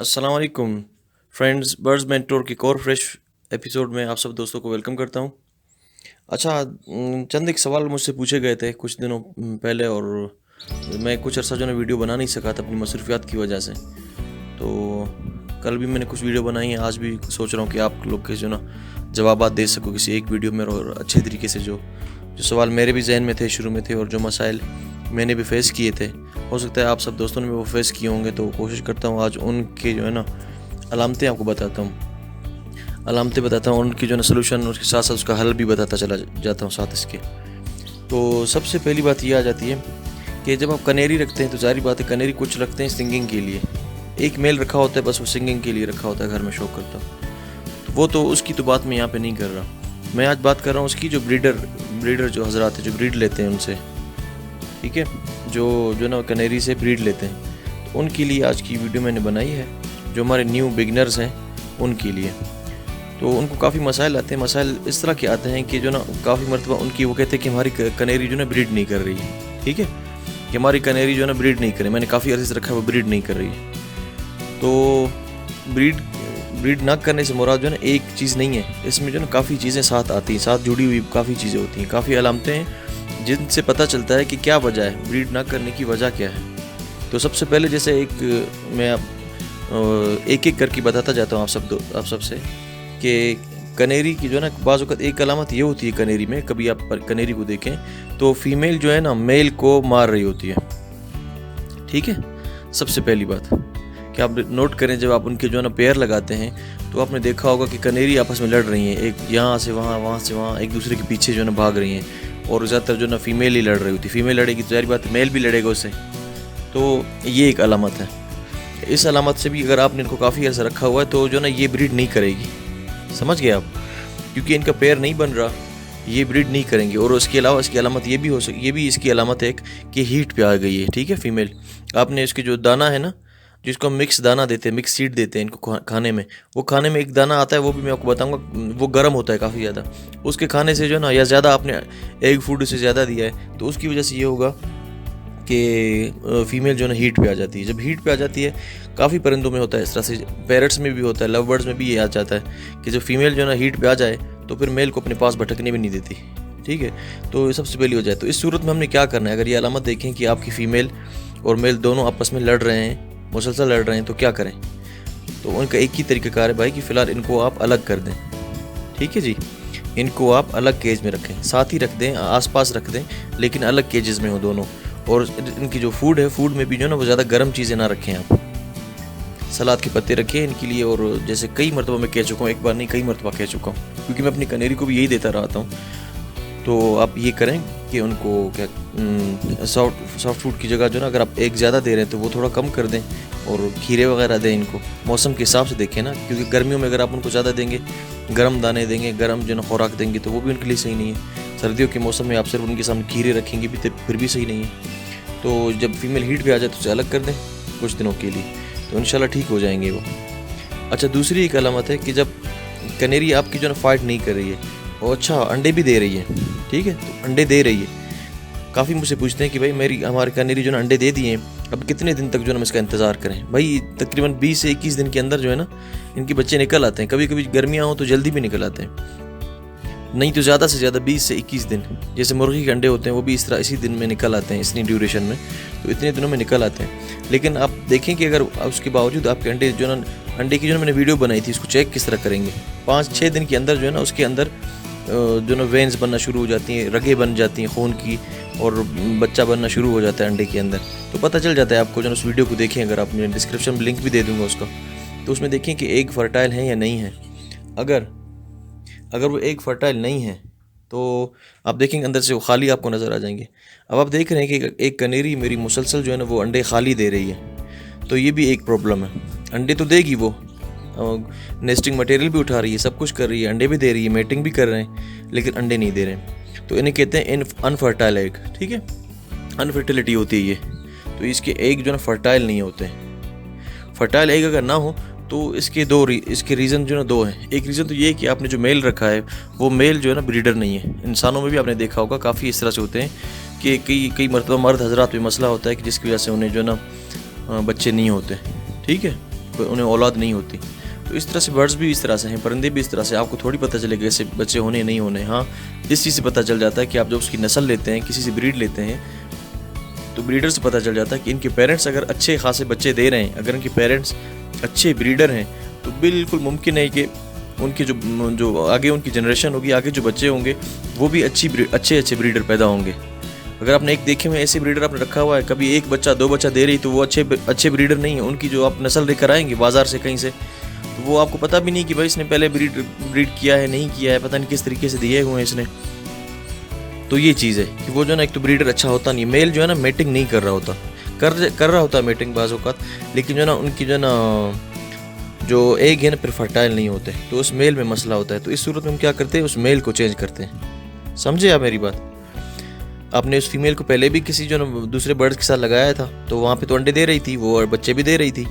अस्सलाम वालेकुम friends, birds mentor के एक और फ्रेश एपिसोड में आप सब दोस्तों को वेलकम करता हूँ। अच्छा, चंद एक सवाल मुझसे पूछे गए थे कुछ दिनों पहले, और मैं कुछ अर्सा जो है वीडियो बना नहीं सका था अपनी मसरूफियात की वजह से। तो कल भी मैंने कुछ वीडियो बनाई है, आज भी सोच रहा हूँ कि आप लोग के जो ना जवाबात दे सकूँ किसी एक वीडियो में, और अच्छे तरीके से जो जो सवाल मेरे भी जहन में थे शुरू में थे, और जो मसाइल मैंने भी फेस किए थे, हो सकता है आप सब दोस्तों ने भी वो फेस किए होंगे। तो कोशिश करता हूँ आज उनके जो है ना अलामतें आपको बताता हूँ, अलामतें बताता हूँ, उनकी जो है ना सोल्यूशन, उसके साथ साथ उसका हल भी बताता चला जाता हूँ साथ इसके। तो सबसे पहली बात ये आ जाती है कि जब आप कनेरी रखते हैं तो जारी बात है, कनेरी कुछ रखते हैं सिंगिंग के लिए, एक मेल रखा होता है बस, वो सिंगिंग के लिए रखा होता है, घर में शो करता हूँ। तो वो तो उसकी तो बात मैं यहाँ पे नहीं कर रहा, मैं आज बात कर रहा हूँ उसकी जो ब्रीडर जो हजरात है जो ब्रीड लेते हैं उनसे, ठीक है, जो ना कनेरी से ब्रीड लेते हैं, तो उनके लिए आज की वीडियो मैंने बनाई है, जो हमारे न्यू बिगनर्स हैं उनके लिए। तो उनको काफ़ी मसाइल आते हैं, मसाइल इस तरह के आते हैं कि जो ना काफ़ी मरतबा उनकी वो कहते हैं कि हमारी कनेरी जो ना ब्रीड नहीं कर रही है, ठीक है, कि हमारी कनेरी जो है ना ब्रीड नहीं करे, मैंने काफ़ी अर्से से रखा है वो ब्रीड नहीं कर रही है। तो ब्रीड ना करने से मुराद जो है ना एक चीज़ नहीं है, इसमें जो ना काफ़ी चीज़ें साथ आती हैं, साथ जुड़ी हुई काफ़ी चीज़ें होती हैं, काफ़ी अलामतें हैं जिनसे पता चलता है कि क्या वजह है, ब्रीड ना करने की वजह क्या है। तो सबसे पहले जैसे मैं एक एक करके बताता जाता हूँ आप सबसे कि कनेरी की जो है ना बाज़ वक़्त एक अलामत ये होती है कनेरी में, कभी आप कनेरी को देखें तो फीमेल जो है ना मेल को मार रही होती है, ठीक है। सबसे पहली बात कि आप नोट करें, जब आप उनके जो है ना पेयर लगाते हैं तो आपने देखा होगा कि कनेरी आपस में लड़ रही हैं, एक यहाँ से वहाँ, वहाँ से वहाँ, एक दूसरे के पीछे जो है ना भाग रही हैं, और ज़्यादातर जो है ना फीमेल ही लड़ रही होती है। फीमेल लड़ेगी तो सारी बात मेल भी लड़ेगा उससे, तो ये एक अलामत है। इस अलामत से भी अगर आपने इनको काफ़ी अर्सा रखा हुआ है तो जो ना ये ब्रीड नहीं करेगी, समझ गए आप, क्योंकि इनका पेयर नहीं बन रहा, ये ब्रीड नहीं करेंगे। और उसके अलावा इसकी अलामत ये भी हो सकती, ये भी इसकी अलामत है एक कि हीट पे आ गई है, ठीक है। फीमेल आपने इसके जो दाना है ना, जिसको हम मिक्स दाना देते हैं, मिक्स सीड देते हैं इनको खाने में, वो खाने में एक दाना आता है, वो भी मैं आपको बताऊंगा, वो गर्म होता है काफ़ी ज़्यादा। उसके खाने से जो है ना, या ज़्यादा आपने एग फूड से ज़्यादा दिया है तो उसकी वजह से ये होगा कि फ़ीमेल जो है ना हीट पे आ जाती है। जब हीट पे आ जाती है, काफ़ी परिंदों में होता है इस तरह से, पैरट्स में भी होता है, लव बर्ड्स में भी ये आ जाता है कि जब फीमेल जो है ना हीट पे आ जाए तो फिर मेल को अपने पास भटकने भी नहीं देती, ठीक है। तो ये सबसे पहली हो जाए। तो इस सूरत में हमने क्या करना है, अगर ये अलामत देखें कि आपकी फ़ीमेल और मेल दोनों आपस में लड़ रहे हैं, मुसलसल लड़ रहे हैं, तो क्या करें। तो उनका एक ही तरीक़ाकार है भाई कि फ़िलहाल इनको आप अलग कर दें, ठीक है जी। इनको आप अलग केज में रखें, साथ ही रख दें, आसपास रख दें, लेकिन अलग केजेस में हो दोनों। और इनकी जो फूड है, फूड में भी जो है ना वो ज़्यादा गर्म चीज़ें ना रखें आप, सलाद के पत्ते रखें इनके लिए। और जैसे कई मरतबा मैं कह चुका हूँ, एक बार नहीं कई मरतबा कह चुका हूँ, क्योंकि मैं अपनी कनेरी को भी यही देता रहता हूँ। तो आप ये करें कि उनको क्या सॉफ्ट फूड की जगह जो ना, अगर आप एक ज़्यादा दे रहे हैं तो वो थोड़ा कम कर दें, और खीरे वगैरह दें इनको, मौसम के हिसाब से देखें ना, क्योंकि गर्मियों में अगर आप उनको ज़्यादा देंगे, गर्म दाने देंगे, गर्म जो ना खुराक देंगे, तो वो भी उनके लिए सही नहीं है। सर्दियों के मौसम में आप सिर्फ उनके सामने खीरे रखेंगे भी तो फिर भी सही नहीं है। तो जब फीमेल हीट पे आ जाए तो उसे अलग कर दें कुछ दिनों के लिए, तो इंशाल्लाह ठीक हो जाएंगे वो। अच्छा, दूसरी एक अलामत है कि जब कनेरी आपकी जो ना फाइट नहीं कर रही है, और अच्छा अंडे भी दे रही है, ठीक है, तो अंडे दे रही है, काफ़ी मुझसे पूछते हैं कि भाई हमारी कनेरी जो ना अंडे दे दिए, अब कितने दिन तक जो ना हम इसका इंतज़ार करें। भाई तकरीबन 20 से 21 दिन के अंदर जो है ना इनके बच्चे निकल आते हैं, कभी कभी गर्मियाँ हों तो जल्दी भी निकल आते हैं, नहीं तो ज़्यादा से ज़्यादा 20 से 21 दिन। जैसे मुर्गी के अंडे होते हैं वो भी इस तरह इसी दिन में निकल आते हैं, इतनी ड्यूरेशन में, तो इतने दिनों में निकल आते हैं। लेकिन आप देखें कि अगर उसके बावजूद आपके अंडे जो ना, अंडे की जो मैंने वीडियो बनाई थी, उसको चेक किस तरह करेंगे, 5-6 दिन के अंदर जो है ना उसके अंदर जो ना वेन्स बनना शुरू हो जाती हैं, रगें बन जाती हैं खून की, और बच्चा बनना शुरू हो जाता है अंडे के अंदर। तो पता चल जाता है आपको, जो उस वीडियो को देखें, अगर आपने डिस्क्रिप्शन में लिंक भी दे दूँगा उसका, तो उसमें देखें कि एग फर्टाइल है या नहीं है। अगर वो एग फर्टाइल नहीं है तो आप देखेंगे अंदर से वो खाली आपको नज़र आ जाएंगे। अब आप देख रहे हैं कि एक कनेरी मेरी मुसलसल जो है ना वो अंडे खाली दे रही है, तो ये भी एक प्रॉब्लम है। अंडे तो देगी वो, नेस्टिंग मटेरियल भी उठा रही है, सब कुछ कर रही है, अंडे भी दे रही है, मेटिंग भी कर रहे हैं, लेकिन अंडे नहीं दे रहे हैं, तो इन्हें कहते हैं अनफर्टाइल एग, ठीक है, अनफर्टिलिटी होती है ये। तो इसके एग जो ना फर्टाइल नहीं होते। फर्टाइल एग अगर ना हो तो इसके रीज़न जो ना दो हैं। एक रीज़न तो ये है कि आपने जो मेल रखा है वो मेल जो है ना ब्रीडर नहीं है। इंसानों में भी आपने देखा होगा काफ़ी इस तरह से होते हैं कि कई मरतबा मर्द हजरात में मसला होता है कि जिसकी वजह से उन्हें जो ना बच्चे नहीं होते, ठीक है। उन्हें औलाद नहीं होती। तो इस तरह से बर्ड्स भी इस तरह से हैं, परिंदे भी इस तरह से। आपको थोड़ी पता चलेगा ऐसे बच्चे होने नहीं होने। हाँ, इस चीज़ से पता चल जाता है कि आप जब उसकी नस्ल लेते हैं, किसी से ब्रीड लेते हैं, तो ब्रीडर से पता चल जाता है कि इनके पेरेंट्स अगर अच्छे खासे बच्चे दे रहे हैं, अगर इनके पेरेंट्स अच्छे ब्रीडर हैं, तो बिल्कुल मुमकिन है कि उनकी जो आगे उनकी जनरेशन होगी, आगे जो बच्चे होंगे, वो भी अच्छे ब्रीडर पैदा होंगे। अगर आपने एक देखे हुए ऐसे ब्रीडर आपने रखा हुआ है, कभी एक बच्चा 2 बच्चा दे रही, तो वो अच्छे ब्रीडर नहीं है। उनकी जो आप नस्ल लेकर आएंगे बाज़ार से कहीं से, तो वो आपको पता भी नहीं कि भाई इसने पहले ब्रीड किया है, नहीं किया है, पता नहीं किस तरीके से दिए हुए हैं इसने। तो ये चीज़ है कि वो जो ना, एक तो ब्रीडर अच्छा होता नहीं, मेल जो है ना मेटिंग नहीं कर रहा होता, कर रहा होता है मेटिंग बाज़ औक़ात, लेकिन जो ना उनकी जो ना जो एग है ना फिर फर्टाइल नहीं होते, तो उस मेल में मसला होता है। तो इस सूरत में हम क्या करते हैं, उस मेल को चेंज करते हैं। समझे आप मेरी बात? आपने उस फीमेल को पहले भी किसी जो ना दूसरे बर्ड्स के साथ लगाया था, तो वहाँ पे तो अंडे दे रही थी वो, और बच्चे भी दे रही थी,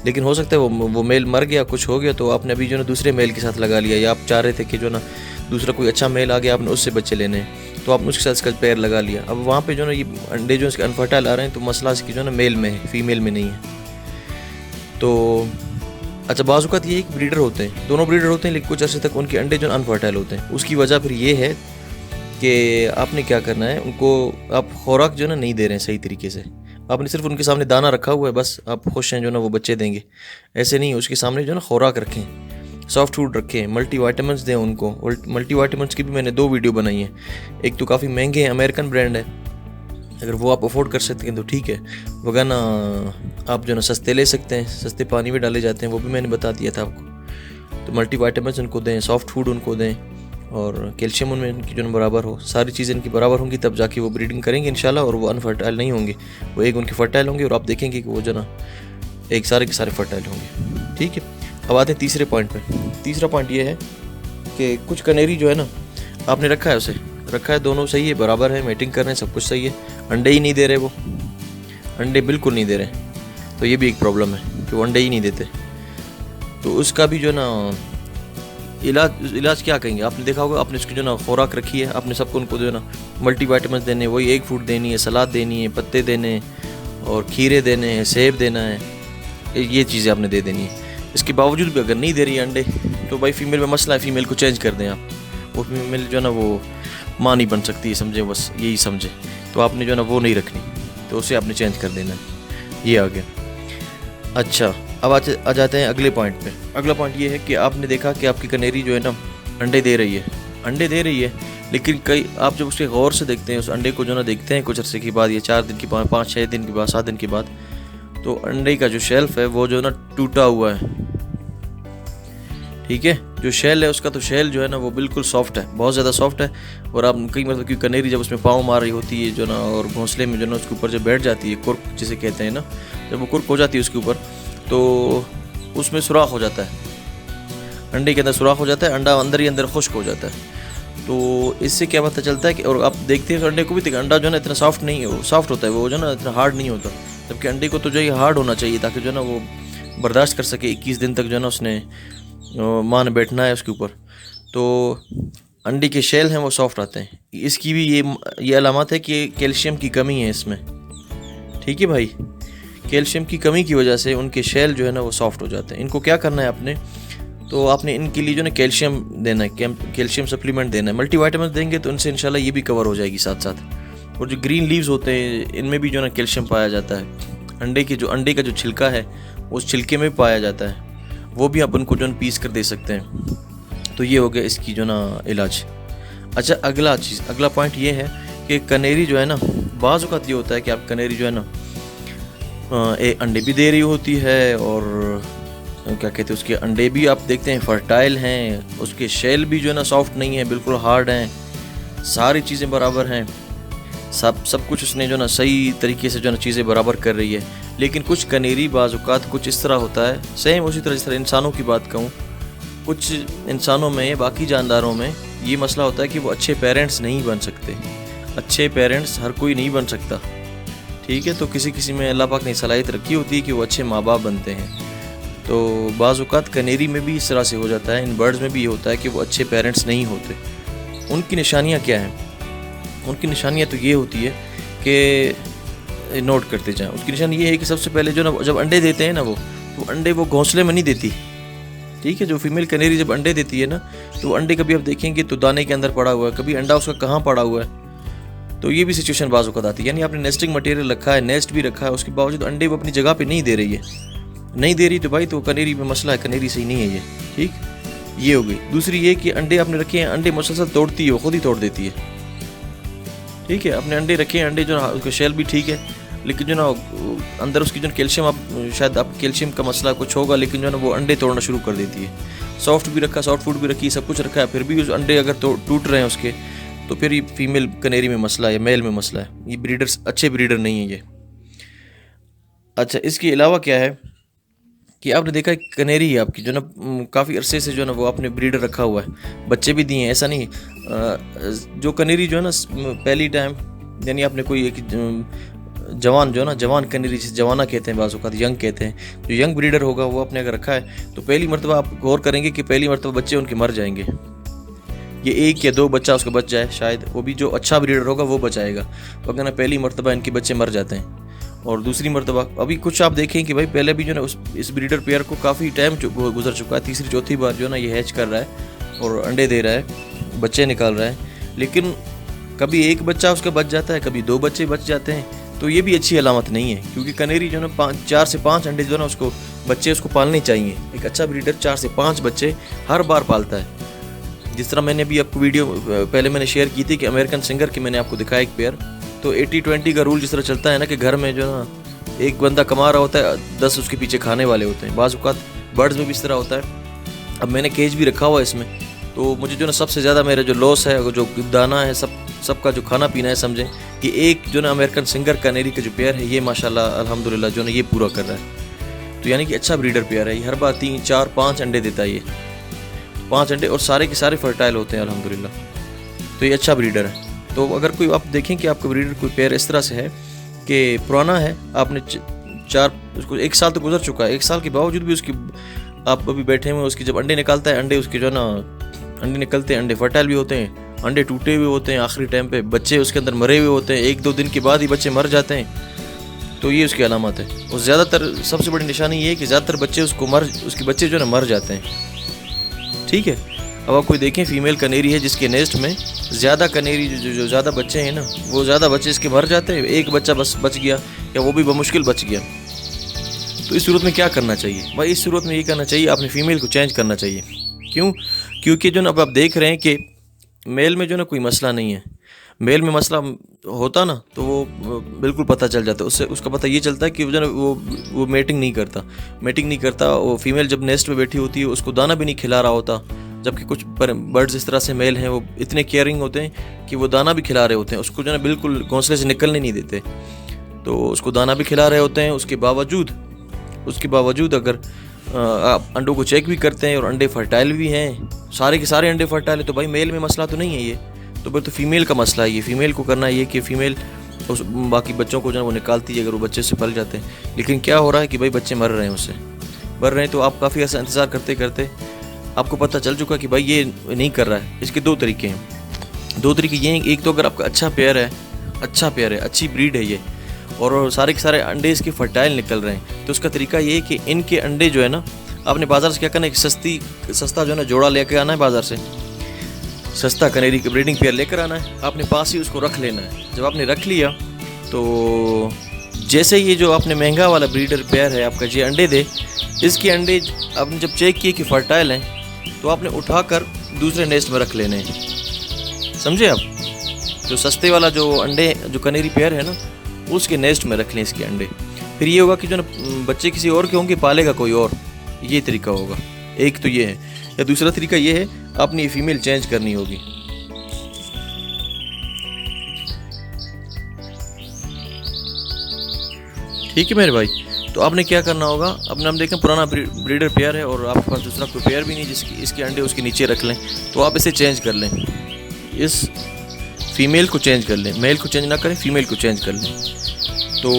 लेकिन हो सकता है वो मेल मर गया, कुछ हो गया, तो आपने अभी जो ना दूसरे मेल के साथ लगा लिया, या आप चाह रहे थे कि जो ना दूसरा कोई अच्छा मेल आ गया, आपने उससे बच्चे लेने हैं, तो आपने उसके साथ इसका पैर लगा लिया। अब वहाँ पे जो ना ये अंडे जो इसके अनफर्टाइल आ रहे हैं, तो मसला इसकी जो ना मेल में है, फीमेल में नहीं है। तो अच्छा, बाज़ औक़ात ये एक ब्रीडर होते हैं, दोनों ब्रीडर होते हैं, लेकिन कुछ अर्से तक उनके अंडे जो अनफर्टाइल होते हैं। उसकी वजह फिर ये है कि आपने क्या करना है, उनको आप खुराक जो ना नहीं दे रहे हैं सही तरीके से। आपने सिर्फ उनके सामने दाना रखा हुआ है, बस आप खुश हैं जो ना वो बच्चे देंगे, ऐसे नहीं। उसके सामने जो ना खुराक रखें, सॉफ्ट फूड रखें, मल्टीविटामिन्स दें उनको। और मल्टीविटामिन्स की भी मैंने 2 वीडियो बनाई हैं। एक तो काफ़ी महंगे हैं, अमेरिकन ब्रांड है, अगर वो आप अफोर्ड कर सकते हैं तो ठीक है, वरना आप जो ना सस्ते ले सकते हैं, सस्ते पानी में डाले जाते हैं, वो भी मैंने बता दिया था आपको। तो मल्टीविटामिन्स उनको दें, सॉफ्ट फूड उनको दें, और कैल्शियम उनमें इनकी जो बराबर हो, सारी चीज़ें इनकी बराबर होंगी, तब जाके वो ब्रीडिंग करेंगे इंशाल्लाह, और वो अनफर्टाइल नहीं होंगे, वो एक उनके फर्टाइल होंगे, और आप देखेंगे कि वो जो ना एक सारे के सारे फर्टाइल होंगे। ठीक है, अब आते हैं तीसरे पॉइंट पे। तीसरा पॉइंट ये है कि कुछ कनेरी जो है ना, आपने रखा है, उसे रखा है, दोनों सही है, बराबर है, मेटिंग कर रहे हैं, सब कुछ सही है, अंडे ही नहीं दे रहे, वो अंडे बिल्कुल नहीं दे रहे, तो ये भी एक प्रॉब्लम है कि वो अंडे ही नहीं देते। तो उसका भी जो ना इलाज क्या कहेंगे, आपने देखा होगा, आपने उसकी जो ना खुराक रखी है, आपने सबको उनको जो है ना मल्टीविटामिन्स देने, वही एग फूड देनी है, सलाद देनी है, पत्ते देने, और खीरे देने हैं, सेब देना है, ये चीज़ें आपने दे देनी है। इसके बावजूद भी अगर नहीं दे रही है अंडे, तो भाई फीमेल में मसला है, फीमेल को चेंज कर दें आप। वो फीमेल जो है ना वो माँ नहीं बन सकती है, समझे, बस यही समझे। तो आपने जो है ना वो नहीं रखनी, तो उसे आपने चेंज कर देना है। ये आ गया। अच्छा, अब आ जाते हैं अगले पॉइंट पे। अगला पॉइंट ये है कि आपने देखा कि आपकी कनेरी जो है ना अंडे दे रही है, लेकिन कई आप जब उसके गौर से देखते हैं, उस अंडे को जो ना देखते हैं कुछ अर्से के बाद, ये 4 दिन के बाद, 5-6 दिन के बाद, 7 दिन के बाद, तो अंडे का जो शेल्फ है वो जो ना टूटा हुआ है। ठीक है, जो शेल है उसका, तो शेल जो है ना वो बिल्कुल सॉफ्ट है, बहुत ज़्यादा सॉफ्ट है। और आप कई मतलब कि कनेरी जब उसमें पाँव मार रही होती है जो ना, और घोंसले में जो ना उसके ऊपर जब बैठ जाती है, कुर्क जिसे कहते हैं ना, जब वो कुर्क हो जाती है उसके ऊपर, तो उसमें सुराख हो जाता है, अंडे के अंदर सुराख हो जाता है, अंडा अंदर ही अंदर खुश्क हो जाता है। तो इससे क्या पता चलता है कि, और आप देखते हैं अंडे को भी, अंडा जो है ना इतना सॉफ्ट नहीं है, वो सॉफ्ट होता है, वो जो ना इतना हार्ड नहीं होता, जबकि अंडे को तो जो ये हार्ड होना चाहिए, ताकि जो है ना वो बर्दाश्त कर सके 21 दिन तक जो है ना उसने माँ ने बैठना है उसके ऊपर। तो अंडे के शेल हैं वो सॉफ्ट आते हैं। इसकी भी ये अलामत है कि कैल्शियम की कमी है इसमें। ठीक है भाई, कैल्शियम की कमी की वजह से उनके शेल जो है ना वो सॉफ्ट हो जाते हैं। इनको क्या करना है आपने, तो आपने इनके लिए जो ना कैल्शियम देना है, कैल्शियम सप्लीमेंट देना है। मल्टीविटामिन देंगे तो इनसे इंशाल्लाह ये भी कवर हो जाएगी साथ साथ। और जो ग्रीन लीव्स होते हैं इनमें भी जो ना कैल्शियम पाया जाता है। अंडे का जो छिलका है उस छिलके में भी पाया जाता है, वो भी आप उनको जो ना पीस कर दे सकते हैं। तो ये हो गया इसकी जो ना इलाज। अच्छा, अगला पॉइंट ये है कि कनेरी जो है ना, बाज़ औक़ात ये होता है कि आप कनेरी जो है ना अंडे भी दे रही होती है, और क्या कहते हैं उसके अंडे भी आप देखते हैं फर्टाइल हैं, उसके शेल भी जो है ना सॉफ्ट नहीं है, बिल्कुल हार्ड हैं, सारी चीज़ें बराबर हैं, सब कुछ उसने जो ना सही तरीके से जो ना चीज़ें बराबर कर रही है। लेकिन कुछ कनेरी बाज़ औक़ात कुछ इस तरह होता है, सेम उसी तरह जिस तरह इंसानों की बात कहूँ, कुछ इंसानों में, बाकी जानदारों में ये मसला होता है कि वो अच्छे पेरेंट्स नहीं बन सकते। अच्छे पेरेंट्स हर कोई नहीं बन सकता, ठीक है। तो किसी में अल्लाह पाक ने सलाहियत रखी होती है कि वो अच्छे माँ बाप बनते हैं। तो बाज़ औक़ात कनेरी में भी इस तरह से हो जाता है, इन बर्ड्स में भी ये होता है कि वो अच्छे पेरेंट्स नहीं होते। उनकी निशानियाँ क्या हैं? उनकी निशानियाँ तो ये होती है कि नोट करते जाएं। उसकी निशानी ये है कि सबसे पहले जो ना जब अंडे देते हैं ना वो, तो अंडे वो घोंसले में नहीं देती, ठीक है। जो फीमेल कनेरी जब अंडे देती है ना, तो अंडे कभी आप देखेंगे तो दाने के अंदर पड़ा हुआ है, कभी अंडा उसका कहाँ पड़ा हुआ है। तो ये भी सिचुएशन बाज़ वक़्त आती है, यानी आपने नेस्टिंग मटेरियल रखा है, नेस्ट भी रखा है, उसके बावजूद अंडे वो अपनी जगह पे नहीं दे रही है, नहीं दे रही, तो भाई तो कनेरी में मसला है, कनेरी सही नहीं है ये, ठीक। ये हो गई। दूसरी ये कि अंडे आपने रखे हैं, अंडे मुसलसल तोड़ती है, वो खुद ही तोड़ देती है, ठीक है। अपने अंडे रखे हैं, अंडे जो ना उसका शेल भी ठीक है, लेकिन जो ना अंदर उसकी जो कैल्शियम, आप शायद आप कैल्शियम का मसला कुछ होगा, लेकिन जो ना वो अंडे तोड़ना शुरू कर देती है। सॉफ्ट भी रखा, सॉफ्ट फूड भी रखी, सब कुछ रखा है, फिर भी उस अंडे अगर टूट रहे हैं उसके, तो फिर ये फीमेल कनेरी में मसला है, मेल में मसला है, ये ब्रीडर्स अच्छे ब्रीडर नहीं है ये। अच्छा, इसके अलावा क्या है कि आपने देखा है कनेरी है आपकी जो ना काफ़ी अरसे से जो ना वो आपने ब्रीडर रखा हुआ है, बच्चे भी दिए हैं, ऐसा नहीं। जो कनेरी जो है ना पहली टाइम, यानी आपने कोई एक जवान जो है ना, जवान कनेरी जिसे जवाना कहते हैं, बाज़ औक़ात यंग कहते हैं, जो यंग ब्रीडर होगा वो आपने अगर रखा है, तो पहली मरतबा आप गौर करेंगे कि पहली मरतबा बच्चे उनके मर जाएंगे। ये 1 या 2 बच्चा उसका बच जाए शायद, वो भी जो अच्छा ब्रीडर होगा वो बचाएगा, वरना पहली मरतबा इनके बच्चे मर जाते हैं। और दूसरी मरतबा अभी कुछ आप देखें कि भाई पहले भी जो ना इस ब्रीडर पेयर को काफ़ी टाइम गुजर चुका है, तीसरी चौथी बार जो ना ये हैच कर रहा है और अंडे दे रहा है, बच्चे निकाल रहा है, लेकिन कभी 1 बच्चा उसका बच जाता है, कभी 2 बच्चे बच जाते हैं। तो ये भी अच्छी अलामत नहीं है, क्योंकि कनेरी जो ना 4 से 5 अंडे जो ना उसको बच्चे उसको पालने चाहिए। एक अच्छा ब्रीडर 4 से 5 बच्चे हर बार पालता है। जिस तरह मैंने अभी आपको वीडियो पहले मैंने शेयर की थी कि अमेरिकन सिंगर की मैंने आपको दिखाया एक पेयर, तो 80-20 का रूल जिस तरह चलता है ना, कि घर में जो ना एक बंदा कमा रहा होता है, 10 उसके पीछे खाने वाले होते हैं। बाज़ औक़ात बर्ड्स में भी इस तरह होता है। अब मैंने केज भी रखा हुआ है इसमें, तो मुझे जो ना सबसे ज़्यादा मेरा जो लॉस है, जो दाना है, सबका जो खाना पीना है, समझें कि एक जो ना अमेरिकन सिंगर कनेरी का जो पेयर है, ये माशाल्लाह अल्हम्दुलिल्लाह जो ना ये पूरा कर रहा है। तो यानी कि अच्छा ब्रीडर पेयर है, ये हर बार 3, 4, 5 अंडे देता है, ये 5 अंडे, और सारे के सारे फर्टाइल होते हैं अल्हम्दुलिल्लाह। तो ये अच्छा ब्रीडर है। तो अगर कोई आप देखें कि आपका ब्रीडर कोई पेयर इस तरह से है कि पुराना है, आपने 4 उसको 1 साल तो गुजर चुका है, 1 साल के बावजूद भी उसकी आप अभी बैठे हुए, उसकी जब अंडे निकालता है, अंडे उसके जो ना अंडे निकलते हैं, अंडे फर्टाइल भी होते हैं, अंडे टूटे हुए होते हैं, आखिरी टाइम पे बच्चे उसके अंदर मरे हुए होते हैं, 1-2 दिन के बाद ही बच्चे मर जाते हैं। तो ये उसकी अलामत है। और ज़्यादातर सबसे बड़ी निशानी ये है कि ज़्यादातर बच्चे उसके बच्चे जो ना मर जाते हैं, ठीक है। अब आप कोई देखें फीमेल कनेरी है जिसके नेस्ट में ज़्यादा कनेरी जो ज़्यादा बच्चे हैं ना, वो ज़्यादा बच्चे इसके मर जाते हैं, 1 बच्चा बस बच गया, या वो भी बमुश्किल बच गया। तो इस सूरत में क्या करना चाहिए भाई? इस सूरत में ये करना चाहिए, आपने फ़ीमेल को चेंज करना चाहिए। क्यों? क्योंकि जो ना अब आप देख रहे हैं कि मेल में जो ना कोई मसला नहीं है। मेल में मसला होता ना तो वो बिल्कुल पता चल जाता है, उससे उसका पता ये चलता है कि जो ना वो मेटिंग नहीं करता। वो फीमेल जब नेस्ट में बैठी होती है उसको दाना भी नहीं खिला रहा होता, जबकि कुछ बर्ड्स इस तरह से मेल हैं, वो इतने केयरिंग होते हैं कि वो दाना भी खिला रहे होते हैं, उसको जो ना बिल्कुल घोंसले से निकलने नहीं देते, तो उसको दाना भी खिला रहे होते हैं। उसके बावजूद अगर आप अंडों को चेक भी करते हैं और अंडे फर्टाइल भी हैं, सारे के सारे अंडे फर्टाइल है, तो भाई मेल में मसला तो नहीं है ये, तो फिर तो फीमेल का मसला है। ये फीमेल को करना ये कि फ़ीमेल उस बाकी बच्चों को जो है वो निकालती है अगर वो बच्चे से पल जाते हैं। लेकिन क्या हो रहा है कि भाई बच्चे मर रहे हैं, तो आप काफ़ी ऐसा इंतज़ार करते करते आपको पता चल चुका कि भाई ये नहीं कर रहा है। इसके 2 तरीके हैं। 2 तरीके ये हैं, एक तो अगर आपका अच्छा पेयर है, अच्छी ब्रीड है ये, और सारे के सारे अंडे इसके फर्टाइल निकल रहे हैं, तो उसका तरीका ये है कि इनके अंडे जो है ना, आपने बाज़ार से क्या करना है, एक सस्ता जो है ना जोड़ा लेकर आना है, बाज़ार से सस्ता कनेरी का ब्रीडिंग पेयर लेकर आना है, आपने पास ही उसको रख लेना है। जब आपने रख लिया तो जैसे ये जो आपने महंगा वाला ब्रीडर पेयर है आपका ये अंडे दे, इसके अंडे आपने जब चेक किए कि फर्टाइल हैं, तो आपने उठाकर दूसरे नेस्ट में रख लेने हैं, समझे आप? जो सस्ते वाला जो अंडे जो कनेरी पेयर है ना, उसके नेस्ट में रख लें इसके अंडे। फिर ये होगा कि जो ना बच्चे किसी और के होंगे, पालेगा कोई और, ये तरीका होगा। एक तो ये है, या दूसरा तरीका ये है, आपने ये फीमेल चेंज करनी होगी। ठीक है मेरे भाई, तो आपने क्या करना होगा, अपने हम देखें पुराना ब्रीडर पेयर है और आपके पास दूसरा कोई पेयर भी नहीं जिसकी इसके अंडे उसके नीचे रख लें, तो आप इसे चेंज कर लें, इस फीमेल को चेंज कर लें, मेल को चेंज ना करें, फीमेल को चेंज कर लें। तो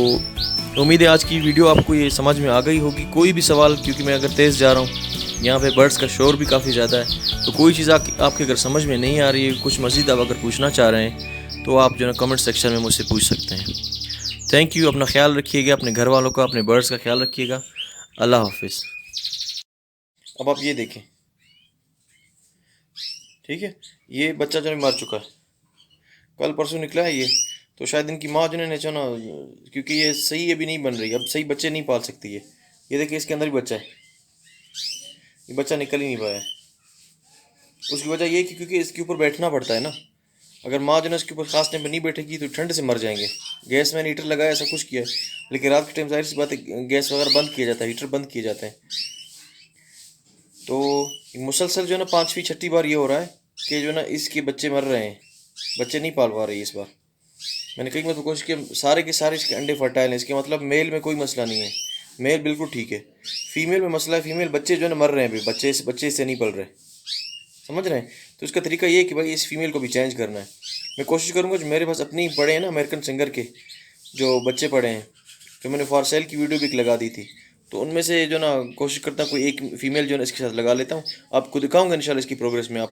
उम्मीद है आज की वीडियो आपको ये समझ में आ गई होगी। कोई भी सवाल, क्योंकि मैं अगर तेज़ जा रहा हूँ, यहाँ पे बर्ड्स का शोर भी काफ़ी ज़्यादा है, तो कोई चीज़ आपके अगर समझ में नहीं आ रही है, कुछ मज़ीद आप अगर पूछना चाह रहे हैं, तो आप जो है कमेंट सेक्शन में मुझसे पूछ सकते हैं। Thank you. अपना ख्याल रखिएगा, अपने घर वालों का, अपने बर्ड्स का ख्याल रखिएगा। अल्लाह हाफिज़। अब आप ये देखें, ठीक है, ये बच्चा जो है मर चुका है, कल परसों निकला है ये। तो शायद इनकी माँ जो है ना, क्योंकि ये सही अभी नहीं बन रही, अब सही बच्चे नहीं पाल सकती है। ये देखिए इसके अंदर भी बच्चा है, ये बच्चा निकल ही नहीं पाया है। उसकी वजह ये है कि क्योंकि इसके ऊपर बैठना पड़ता है ना, अगर माँ जो है इसके ऊपर खास टाइम पर नहीं बैठेगी तो ठंड से मर जाएंगे। गैस मैंने हीटर लगाया, सब कुछ किया है, लेकिन रात के टाइम जाहिर सी बात है गैस वगैरह बंद किया जाता है, हीटर बंद किए जाते हैं। तो मुसलसल जो है ना 5वीं 6ठी बार ये हो रहा है कि जो है ना इसके बच्चे मर रहे हैं, बच्चे नहीं पाल पा रही है इस बार। मैंने कई मतलब कोशिश की, सारे के सारे इसके अंडे फर्टाइल हैं, इसके मतलब मेल में कोई मसला नहीं है, मेल बिल्कुल ठीक है। फीमेल में मसला है, फीमेल बच्चे जो है ना मर रहे हैं अभी, बच्चे से नहीं पल रहे, समझ रहे हैं। तो इसका तरीका ये है कि भाई इस फीमेल को भी चेंज करना है। मैं कोशिश करूँगा, जो मेरे पास अपनी पड़े हैं ना अमेरिकन सिंगर के जो बच्चे पड़े हैं, जो मैंने फॉर सेल की वीडियो भी लगा दी थी, तो उनमें से जो ना कोशिश करता हूँ कोई एक फीमेल जो है ना इसके साथ लगा लेता हूँ। आपको दिखाऊंगा इंशाल्लाह इसकी प्रोग्रेस में। आप